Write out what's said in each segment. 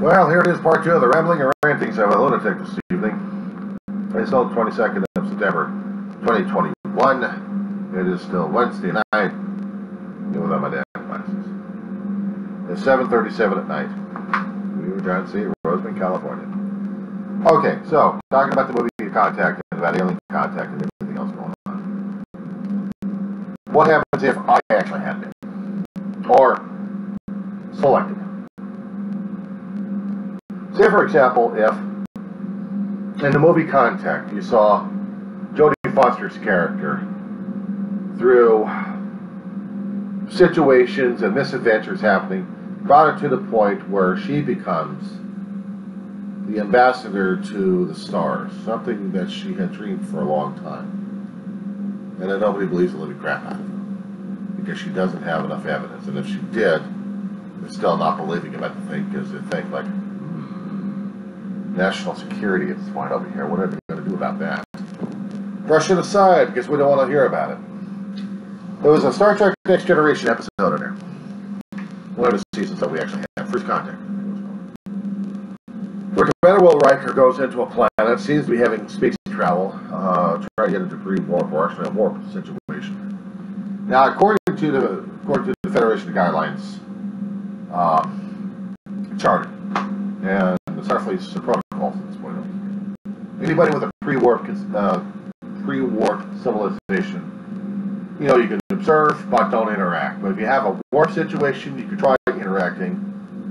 Well, here it is, part 2 of the rambling and rantings of a lunatic this evening. It's the 22nd of September, 2021. It is still Wednesday night, without my damn glasses. It's 7:37 at night. We were trying to see Roseman, California. Okay, so, talking about the movie Contact and about alien contact and everything else going on. What happens if I actually had it? Or selected? Say, for example, if in the movie Contact you saw Jodie Foster's character through situations and misadventures happening, brought her to the point where she becomes the ambassador to the stars, something that she had dreamed for a long time, and that nobody believes the living crap out of her because she doesn't have enough evidence. And if she did, they're still not believing about the thing because they think like, national security at this point over here. What are they going to do about that? Brush it aside because we don't want to hear about it. There was a Star Trek Next Generation episode in there. One of the seasons that we actually had. First Contact. Where Commander Will Riker goes into a planet, seems to be having space travel, trying to get a pre-warp or actually a warp situation. Now, according to the Federation guidelines, charted, and the Starfleet's protocols at this point. Anybody with a pre-warp civilization, you can observe but don't interact. But if you have a warp situation, you can try interacting,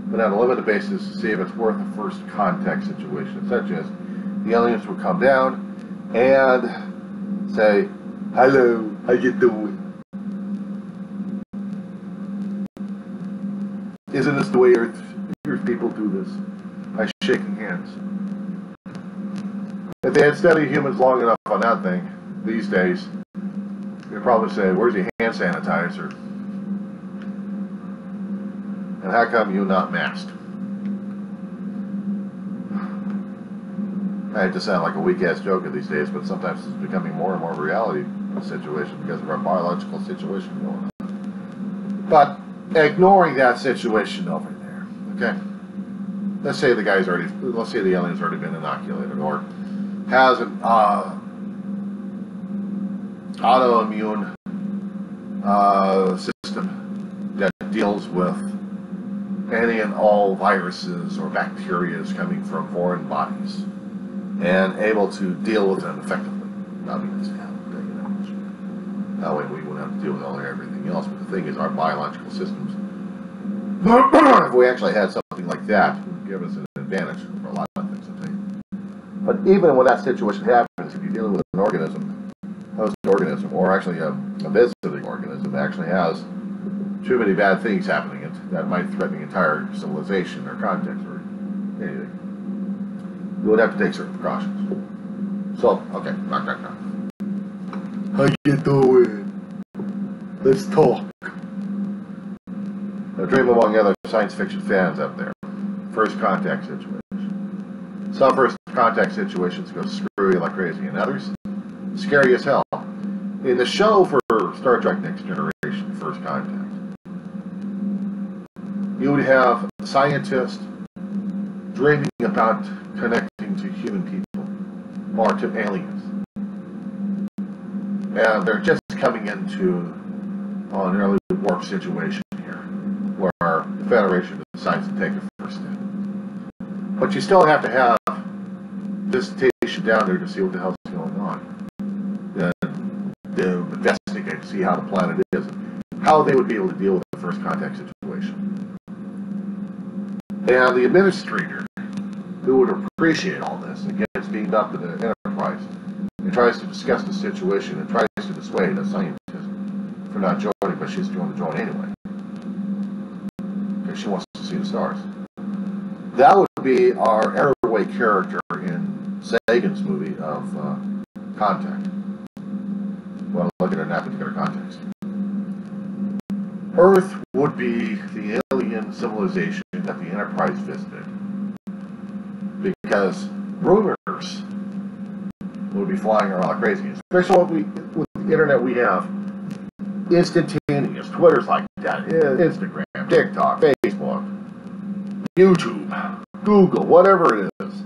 but on a limited basis to see if it's worth a first contact situation, such as the aliens would come down and say, "Hello, how you doing? Isn't this the way Earth people do this? By shaking hands." If they had studied humans long enough on that thing, these days, they'd probably say, "Where's your hand sanitizer? And how come you not masked?" I hate to sound like a weak-ass joker these days, but sometimes it's becoming more and more of a reality situation because of our biological situation going on. But ignoring that situation over there, okay? Let's say the alien's already been inoculated or has an autoimmune system that deals with any and all viruses or bacteria coming from foreign bodies and able to deal with them effectively. That way we wouldn't have to deal with everything else. But the thing is, our biological systems, if we actually had something like that, would give us an advantage for a lot of things, I think. But even when that situation happens, if you're dealing with an organism, host organism, or actually a visiting organism that actually has too many bad things happening that might threaten the entire civilization or context or anything, you would have to take certain precautions. So, okay, knock. How you doing? Let's talk. A dream among other science fiction fans out there. First contact situation. Some first contact situations go screwy like crazy, and others scary as hell. In the show for Star Trek Next Generation, First Contact, you would have scientists dreaming about connecting to human people or to aliens. And they're just coming into an early warp situation here, where the Federation decides to take the first step. But you still have to have visitation down there to see what the hell's going on. To investigate, see how the planet is, and how they would be able to deal with the first contact situation. And the administrator, who would appreciate all this, and gets beamed up in the Enterprise, and tries to discuss the situation, and tries to dissuade a scientist for not joining, but she's going to join anyway. Because she wants to see the stars. That would be our airway character in Sagan's movie of Contact. Well, look at it in that particular context. Earth would be the alien civilization that the Enterprise visited. Because rumors would be flying around like crazy. Especially with the internet we have. Instantaneous. Twitter's like that. Instagram, TikTok, Facebook, YouTube, Google, whatever it is,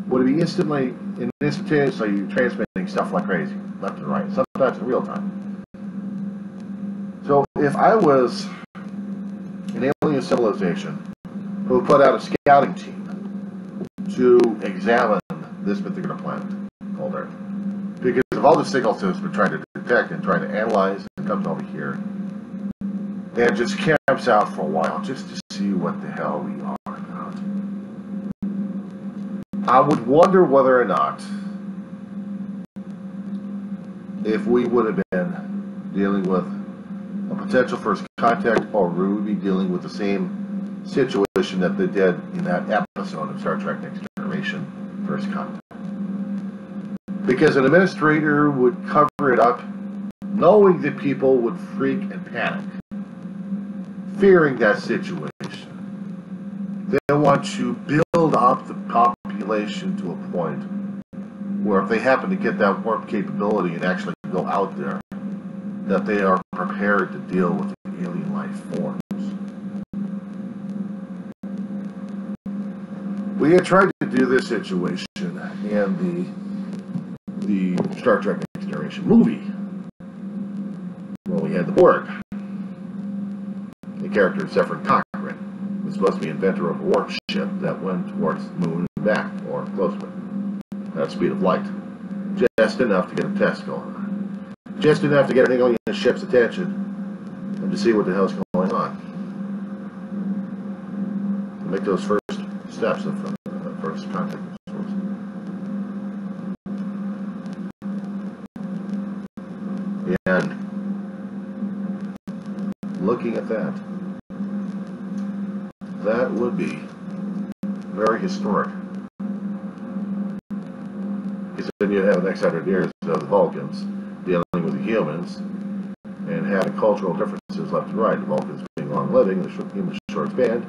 would it be instantaneously transmitting stuff like crazy, left and right, sometimes in real time. So if I was an alien civilization who put out a scouting team to examine this particular planet called Earth, because of all the signals that it's been trying to detect and trying to analyze, it comes over here and just camps out for a while just to see what the hell we are about. I would wonder whether or not if we would have been dealing with a potential first contact, or we would be dealing with the same situation that they did in that episode of Star Trek Next Generation, First Contact. Because an administrator would cover it up, knowing that people would freak and panic, fearing that situation. They want to build up the population to a point where if they happen to get that warp capability and actually go out there, that they are prepared to deal with the alien life forms. We had tried to do this situation in the Star Trek Next Generation movie. Well, we had the Borg. The character Zephyr Cochrane was supposed to be inventor of a warp ship that went towards the moon and back, or close to it, at the speed of light. Just enough to get a test going on. Just enough to get an alien ship's attention and to see what the hell's going on. To make those first steps of first contact with source. And looking at that, that would be very historic. Because then you'd have the next 100 years of the Vulcans dealing with the humans and having cultural differences left and right. The Vulcans being long-living, the humans short-spanned.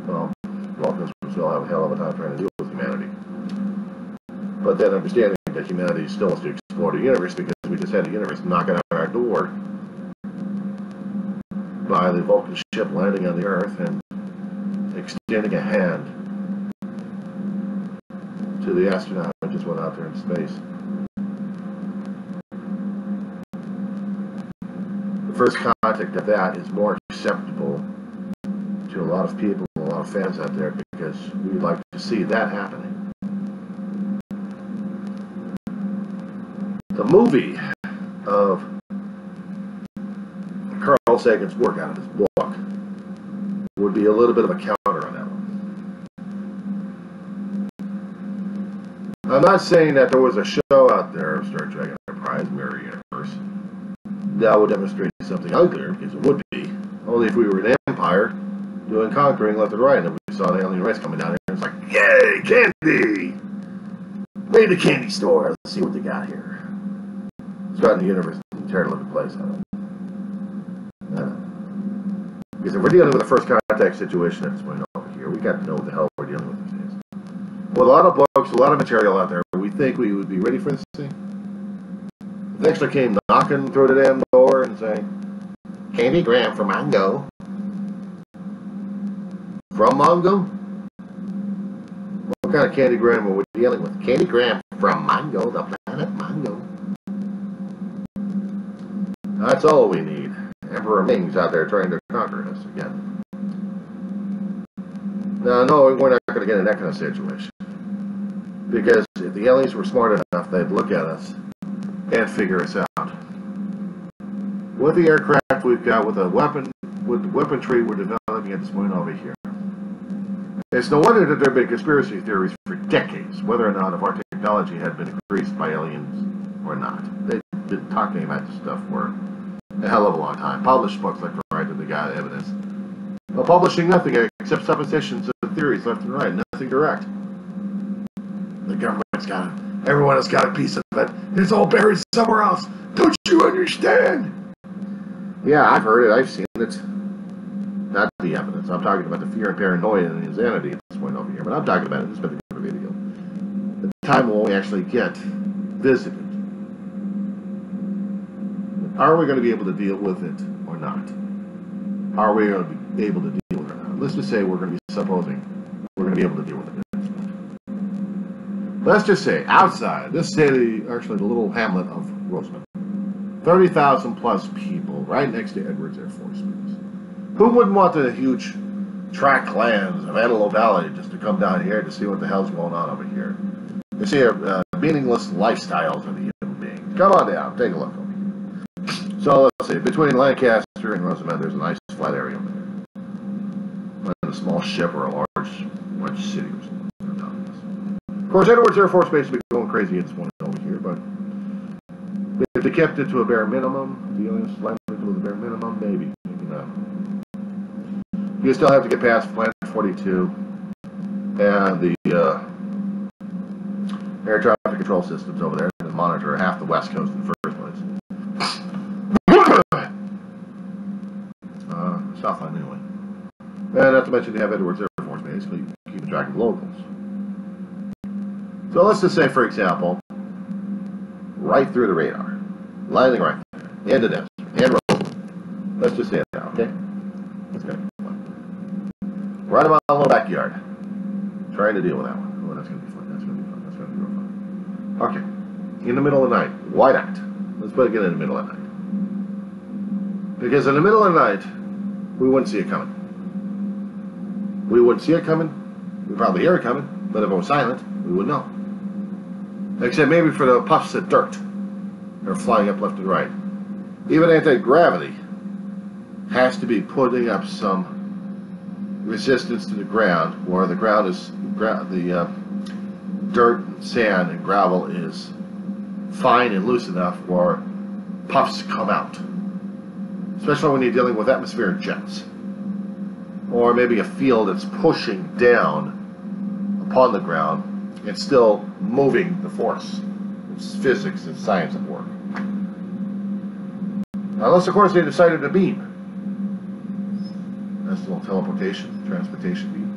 Well, Vulcans would still have a hell of a time trying to deal with humanity. But then understanding that humanity still wants to explore the universe, because we just had the universe knocking on our door by the Vulcan ship landing on the Earth and extending a hand to the astronaut who just went out there in space. The first contact of that is more acceptable to a lot of people, a lot of fans out there, because we'd like to see that happening. The movie of Carl Sagan's work out of his book would be a little bit of a counter on that one. I'm not saying that there was a show out there, Star Trek Enterprise, Mirror Universe, that would demonstrate something uglier, because it would be. Only if we were an empire doing conquering left and right, and we saw the alien race coming down here, and it's like, yay, candy! Raid the candy store, let's see what they got here. Start in the universe and tear it a place out of it. Because if we're dealing with a first contact situation at this point over here, we got to know what the hell we're dealing with these days. With a lot of books, a lot of material out there, we think we would be ready for this thing. If they actually came knocking through the damn door and saying, Candy Graham from Mongo. From Mongo? What kind of Candy Graham are we dealing with? Candy Graham from Mongo, the planet Mongo. That's all we need. Emperor Ming's out there trying to conquer us again. Now, no, we're not going to get in that kind of situation. Because if the aliens were smart enough, they'd look at us and figure us out. With the aircraft we've got, with the weaponry we're developing at this point over here, it's no wonder that there have been conspiracy theories for decades, whether or not if our technology had been increased by aliens or not. They've been talking about this stuff for a hell of a long time. Published books like Variety of the God Evidence. But publishing nothing except suppositions and theories left and right, nothing direct. The government's got it. Everyone has got a piece of it. It's all buried somewhere else. Don't you understand? Yeah, I've heard it. I've seen it. Not the evidence. I'm talking about the fear and paranoia and insanity at this point over here. But I'm talking about it in this particular video. The time when we actually get visited. Are we going to be able to deal with it or not? Are we going to be able to deal with it or not? Let's just say we're going to be supposing we're going going to be able to deal with it. Let's just say, outside, this city, actually the little hamlet of Rosamond, 30,000 plus people right next to Edwards Air Force Base. Who wouldn't want the huge tract lands of Antelope Valley just to come down here to see what the hell's going on over here? You see meaningless lifestyles of the human beings. Come on down, take a look over here. So let's see, between Lancaster and Rosamond, there's a nice flat area over there. Like a small ship or a large city or something. Of course, Edwards Air Force Base would be going crazy at this point over here, but if they kept it to a bare minimum, the aliens landed it to a bare minimum, maybe not. You still have to get past Planet 42 and the air traffic control systems over there to monitor half the west coast in the first place. Southland anyway. And not to mention you have Edwards Air Force Base, so you can keep track of locals. So let's just say, for example, right through the radar, landing right there, end of that, and roll. Let's just say it now, okay? That's good. Right about a little backyard, trying to deal with that one. Oh, that's going to be fun. That's going to be fun. That's going to be real fun. Okay, in the middle of the night. Why not? Let's put it in the middle of the night. Because in the middle of the night, we wouldn't see it coming. We wouldn't see it coming. We'd probably hear it coming, but if it was silent, we would know. Except maybe for the puffs of dirt that are flying up left and right. Even anti-gravity has to be putting up some resistance to the ground, where the ground is the dirt, and sand, and gravel is fine and loose enough where puffs come out. Especially when you're dealing with atmospheric jets, or maybe a field that's pushing down upon the ground. It's still moving the force. It's physics and science at work. Unless, of course, they decided to beam. That's a little transportation beam.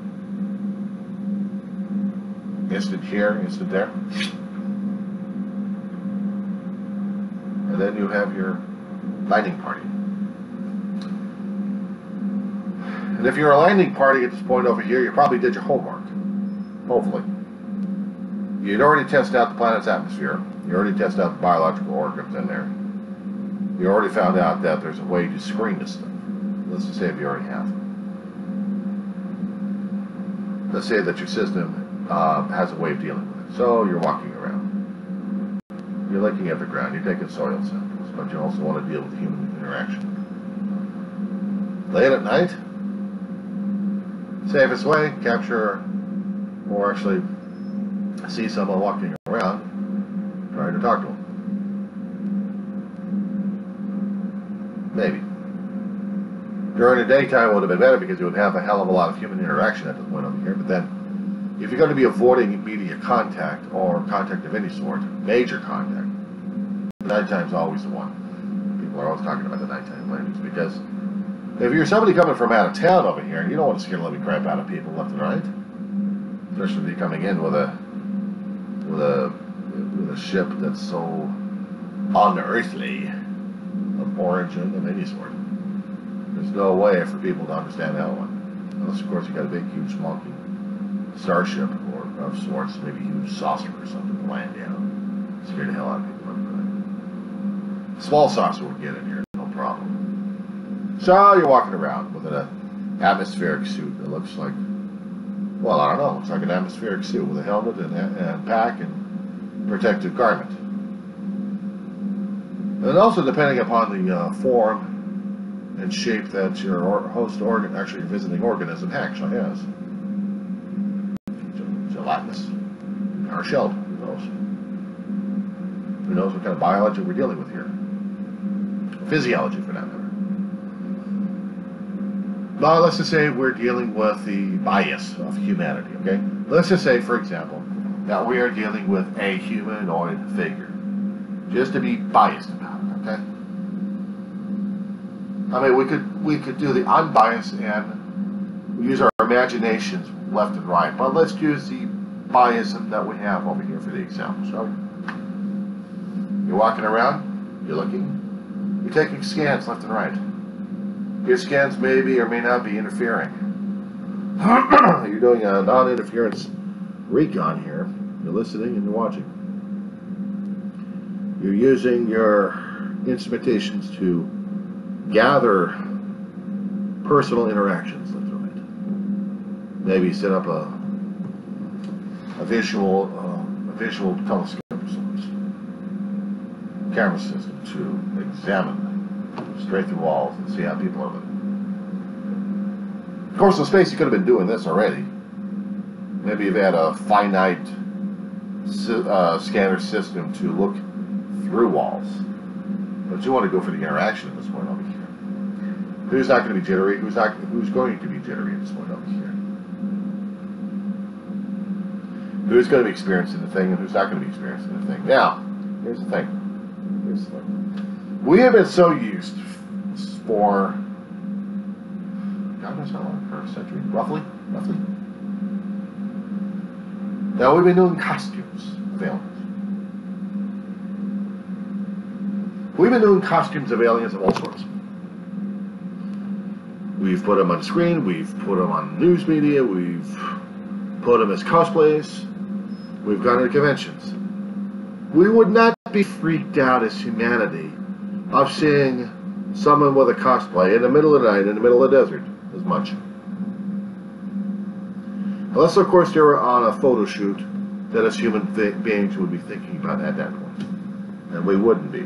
Instant here, instant there. And then you have your landing party. And if you're a landing party at this point over here, you probably did your homework. Hopefully. You'd already tested out the planet's atmosphere. You already tested out the biological organisms in there. You already found out that there's a way to screen this stuff. Let's just say if you already have. Let's say that your system has a way of dealing with it. So you're walking around. You're looking at the ground. You're taking soil samples, but you also want to deal with human interaction. Late at night, safest way, capture or actually see someone walking around, trying to talk to them. Maybe. During the daytime it would have been better because you would have a hell of a lot of human interaction at this point over here, but then if you're going to be avoiding immediate contact or contact of any sort, major contact, nighttime's always the one. People are always talking about the nighttime landings because if you're somebody coming from out of town over here, you don't want to scare the living crap out of people left and right. Especially if you're coming in with a ship that's so unearthly of origin of any sort. There's no way for people to understand that one. Unless, of course, you got a big, huge, smoking starship or of sorts, maybe a huge saucer or something to land down. Scare the hell out of people. Small saucer would get in here, no problem. So you're walking around with an atmospheric suit that looks like, well, I don't know, looks like an atmospheric suit with a helmet and pack and protective garment. And also depending upon the form and shape that your host organ, actually your visiting organism, actually has. Gelatinous, or shelled, who knows? Who knows what kind of biology we're dealing with here? Physiology, for that matter. Now, let's just say we're dealing with the bias of humanity, okay? Let's just say, for example, that we are dealing with a humanoid figure. Just to be biased about it, okay? I mean, we could do the unbiased and use our imaginations left and right, but let's use the bias that we have over here for the example, shall we? You're walking around, you're looking, you're taking scans left and right. Your scans may be or may not be interfering You're doing a non-interference recon here. You're listening and you're watching. You're using your instrumentations to gather personal interactions left and right. Maybe set up a visual telescope of sorts, camera system to examine straight through walls and see how people are living. Of course, in space you could have been doing this already. Maybe you've had a finite scanner system to look through walls, but you want to go for the interaction at this point over here. Who's not going to be jittery? Who's going to be jittery at this point over here? Who's going to be experiencing the thing and who's not going to be experiencing the thing? Now, here's the thing. We have been so used for, God knows how long, for a century, roughly. Now we've been doing costumes of aliens. We've been doing costumes of aliens of all sorts. We've put them on screen, we've put them on news media, we've put them as cosplays, we've gone to conventions. We would not be freaked out as humanity of seeing someone with a cosplay in the middle of the night, in the middle of the desert, as much. Unless, of course, they were on a photo shoot that us human beings would be thinking about at that point. And we wouldn't be.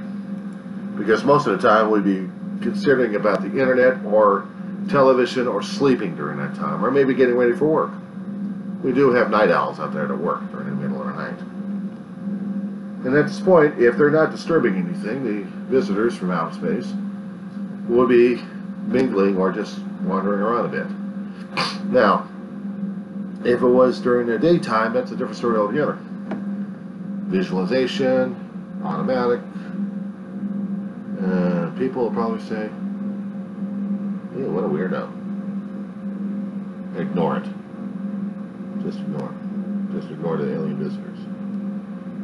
Because most of the time we'd be considering about the internet or television or sleeping during that time, or maybe getting ready for work. We do have night owls out there that work during the middle of the night. And at this point, if they're not disturbing anything, the visitors from outer space will be mingling or just wandering around a bit. Now, if it was during the daytime, that's a different story altogether. Visualization, automatic, people will probably say, "Ew, what a weirdo." Ignore it. Just ignore it. Just ignore the alien visitors.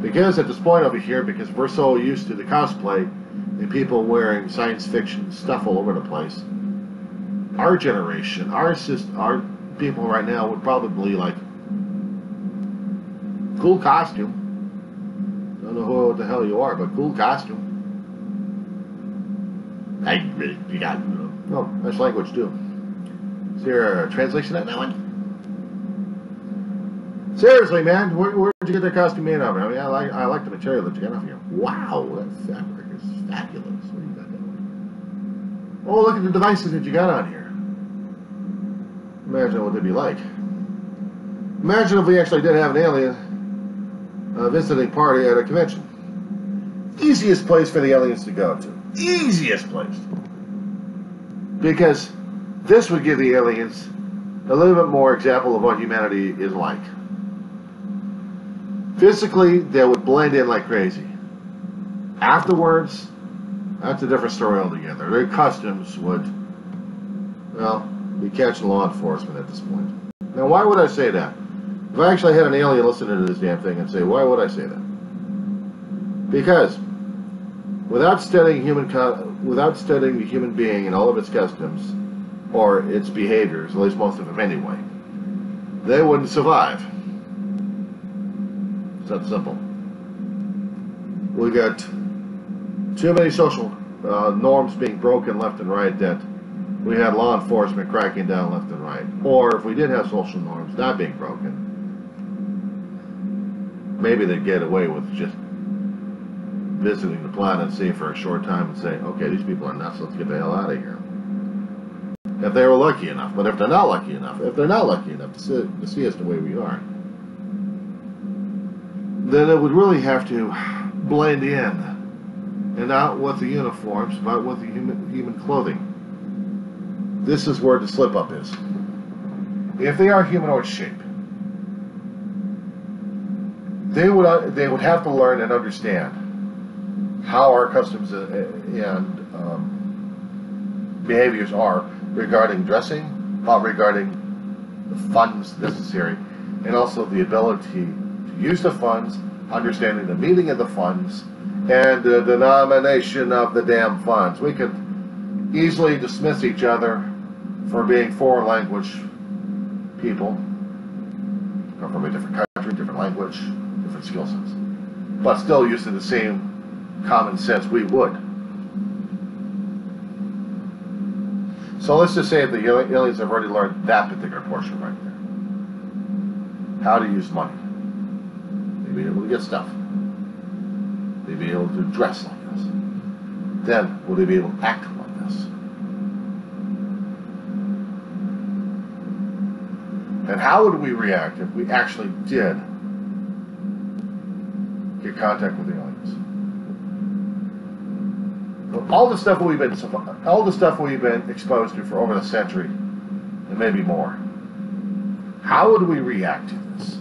Because at this point over here, because we're so used to the cosplay and people wearing science fiction stuff all over the place, our generation, our people right now would probably like, cool costume. Don't know what the hell you are, but cool costume. You got, oh, that's language too. Is there a translation on that one? Seriously, man, where'd you get that costume made of? I mean, I like the material that you got off here. Wow, that fabric is fabulous. What do you got there? Oh, look at the devices that you got on here. Imagine what they'd be like. Imagine if we actually did have an alien visiting party at a convention. Easiest place for the aliens to go to. Easiest place. Because this would give the aliens a little bit more example of what humanity is like. Physically, they would blend in like crazy. Afterwards, that's a different story altogether. Their customs would, well, be catching law enforcement at this point. Now, why would I say that? If I actually had an alien listening to this damn thing and say, why would I say that? Because without studying the human being and all of its customs or its behaviors, at least most of them anyway, they wouldn't survive. It's that simple. We got too many social norms being broken left and right that we had law enforcement cracking down left and right. Or if we did have social norms not being broken, maybe they'd get away with just visiting the planet, see for a short time and say, okay, these people are nuts, let's get the hell out of here. If they were lucky enough. But if they're not lucky enough to see us the way we are, then it would really have to blend in, and not with the uniforms, but with the human clothing. This is where the slip-up is. If they are humanoid shape, they would have to learn and understand how our customs and behaviors are regarding dressing, regarding the funds necessary, and also the ability to use the funds, understanding the meaning of the funds, and the denomination of the damn funds. We could easily dismiss each other for being foreign language people, come from a different country, different language, different skill sets, but still using the same common sense we would. So let's just say that the aliens have already learned that particular portion right there. How to use money. They'd be able to get stuff. They'd be able to dress like us. Then, will they be able to act like us? And how would we react if we actually did get contact with the aliens? Well, all the stuff we've been exposed to for over a century, and maybe more. How would we react to this?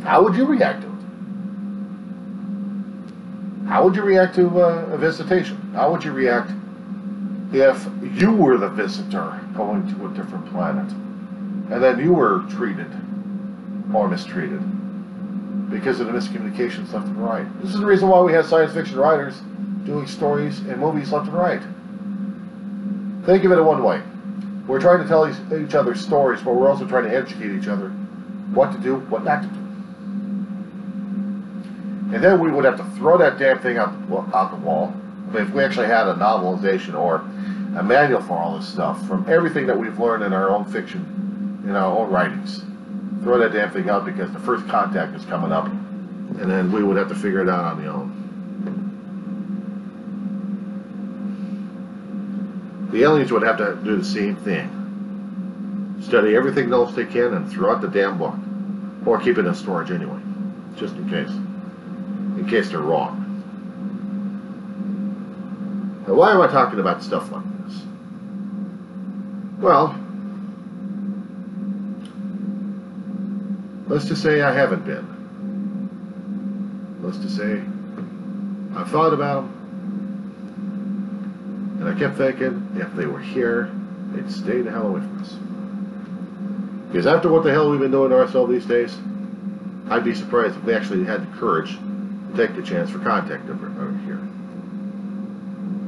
How would you react to it? How would you react to a visitation? How would you react if you were the visitor going to a different planet, and then you were treated or mistreated because of the miscommunications left and right? This is the reason why we have science fiction writers doing stories and movies left and right. Think of it in one way. We're trying to tell each other stories, but we're also trying to educate each other what to do, what not to do. And then we would have to throw that damn thing out the wall. I mean, if we actually had a novelization or a manual for all this stuff, from everything that we've learned in our own fiction, in our own writings, throw that damn thing out because the first contact is coming up, and then we would have to figure it out on the own. The aliens would have to do the same thing. Study everything else they can and throw out the damn book. Or keep it in storage anyway, just in case. In case they're wrong. Now, why am I talking about stuff like this? Well, let's just say I haven't been. Let's just say I've thought about them, and I kept thinking, if they were here, they'd stay the hell away from us. Because after what the hell we've been doing to ourselves these days, I'd be surprised if we actually had the courage to take the chance for contact over here.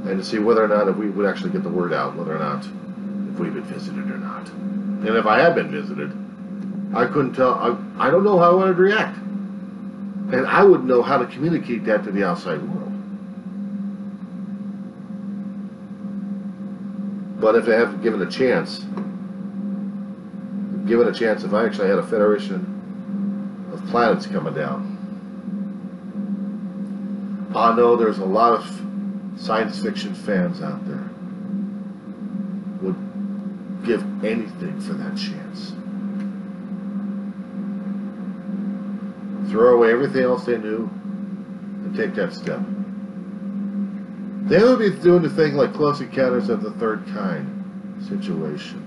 And to see whether or not if we would actually get the word out, whether or not if we've been visited or not. And if I had been visited, I couldn't tell, I don't know how I would react. And I wouldn't know how to communicate that to the outside world. But if I have given a chance, if I actually had a federation of planets coming down, I know there's a lot of science fiction fans out there would give anything for that chance. Throw away everything else they knew and take that step. They would be doing the thing like Close Encounters of the Third Kind situation.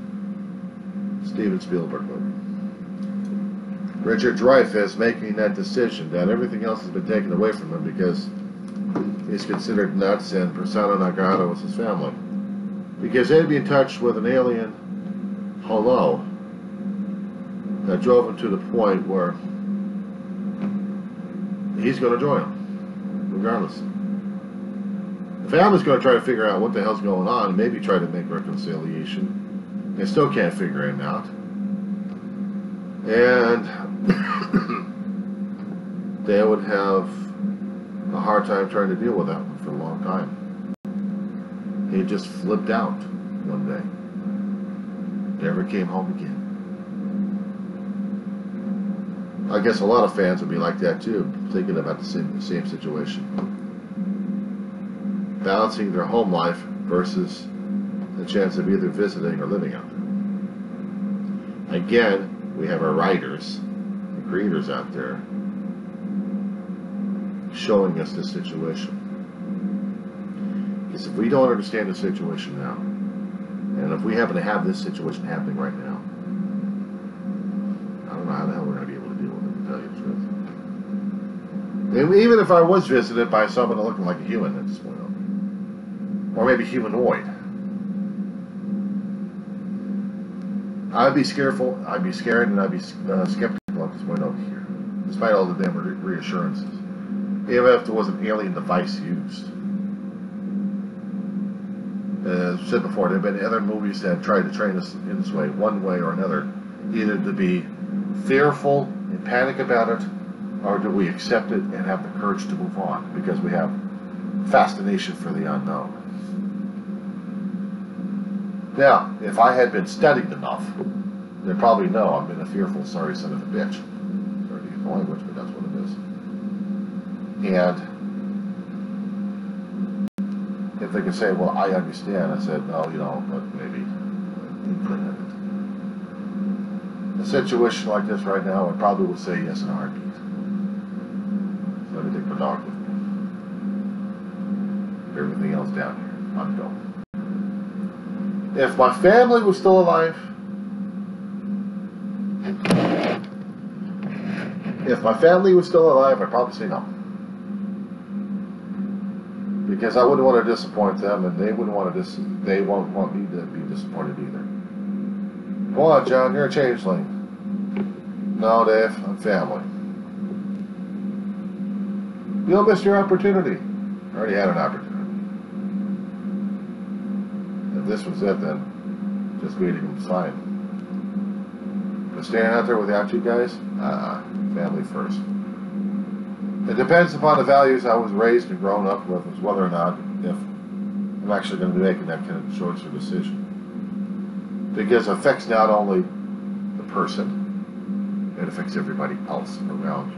Steven Spielberg movie. Richard Dreyfuss making that decision that everything else has been taken away from him because he's considered nuts and persona non grata with his family. Because they'd be in touch with an alien hello that drove him to the point where he's going to join him, regardless. The family's going to try to figure out what the hell's going on and maybe try to make reconciliation. They still can't figure it out. And they would have a hard time trying to deal with that one for a long time. He just flipped out one day. Never came home again. I guess a lot of fans would be like that too, thinking about the same situation. Balancing their home life versus the chance of either visiting or living out there. Again, we have our writers, the creators out there, showing us this situation. Because if we don't understand the situation now, and if we happen to have this situation happening right now, I don't know how the hell we're going to be able to deal with it, to tell you the truth. And even if I was visited by someone looking like a human at this point, or maybe humanoid, I'd be scared, and I'd be skeptical at this point over here, despite all the damn reassurances. Even if there was an alien device used. As I've said before, there have been other movies that tried to train us in this way, one way or another, either to be fearful and panic about it, or do we accept it and have the courage to move on because we have fascination for the unknown. Now, if I had been studied enough, they'd probably know I've been a fearful, sorry son of a bitch. Sorry to use the language, but that's what it is. And if they could say, well, I understand, I said, no, you don't, but maybe you couldn't. In a situation like this right now, I probably would say yes in a heartbeat. So let me take the dog with me. Everything else down here, I'm going. If my family was still alive, I'd probably say no. Because I wouldn't want to disappoint them, and they wouldn't want to they won't want me to be disappointed either. Come on, John, you're a changeling. No, Dave, I'm family. You'll miss your opportunity. I already had an opportunity. If this was it, then just meeting him was fine. But staying out there without you guys, family first. It depends upon the values I was raised and grown up with, as whether or not if I'm actually going to be making that kind of choice or decision. Because it affects not only the person, it affects everybody else around you.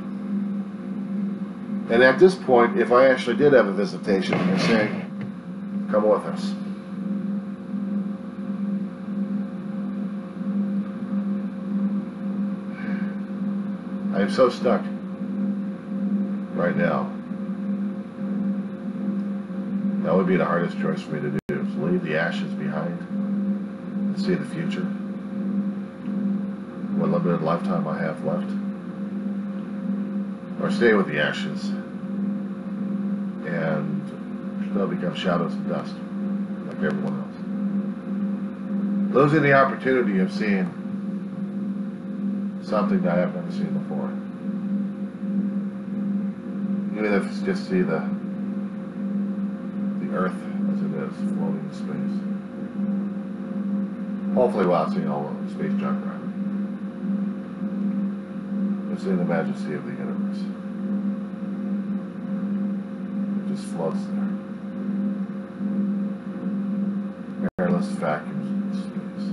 And at this point, if I actually did have a visitation and they're saying, come with us. I am so stuck right now. That would be the hardest choice for me to do, is leave the ashes behind and see the future. What limited lifetime I have left. Or stay with the ashes and still become shadows and dust like everyone else. Losing the opportunity of seeing something that I've never seen before. Even if it's just see the Earth as it is, floating in space. Hopefully without seeing all the space junk around it. But seeing the majesty of the universe. It just floats there. Airless vacuums in space.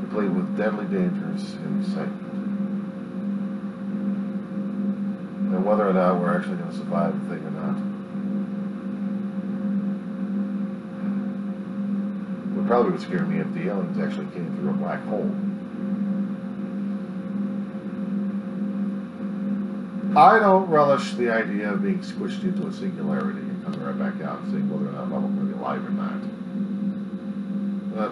Complete with deadly dangers and excitement. And whether or not we're actually going to survive the thing or not probably would scare me if the aliens actually came through a black hole. I don't relish the idea of being squished into a singularity and coming right back out and seeing whether or not I'm going to be alive or not. But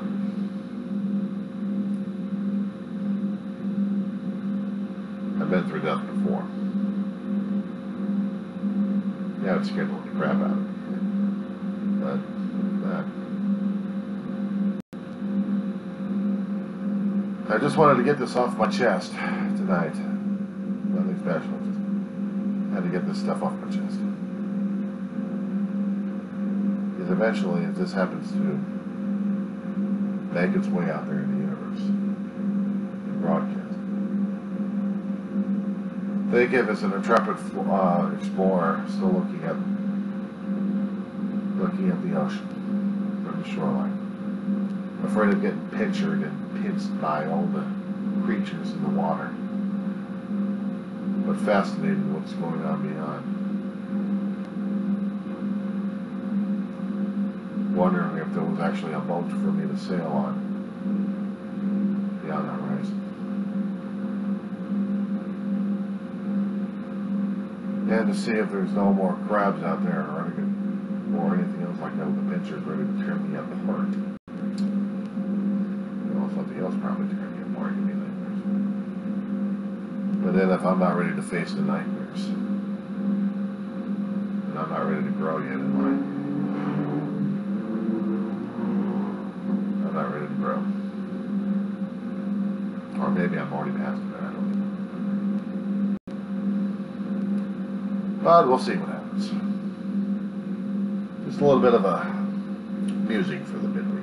I've been through death before. Yeah, it scared the crap out of me. But that. I just wanted to get this off my chest tonight. Nothing special. Just had to get this stuff off my chest. Because eventually, if this happens to make its way out there in the universe, and broadcast, think of as an intrepid explorer still looking at the ocean from the shoreline, afraid of getting pinchered and pinched by all the creatures in the water, but fascinated with what's going on beyond. Wondering if there was actually a boat for me to sail on beyond the horizon. And to see if there's no more crabs out there or anything else like that with the pinchers ready to tear me apart. Something else probably tearing me apart, give me nightmares. But then if I'm not ready to face the nightmares, then I'm not ready to grow yet in life. I'm not ready to grow. Or maybe I'm already past it, I don't know. But we'll see what happens. Just a little bit of a music for the midwife.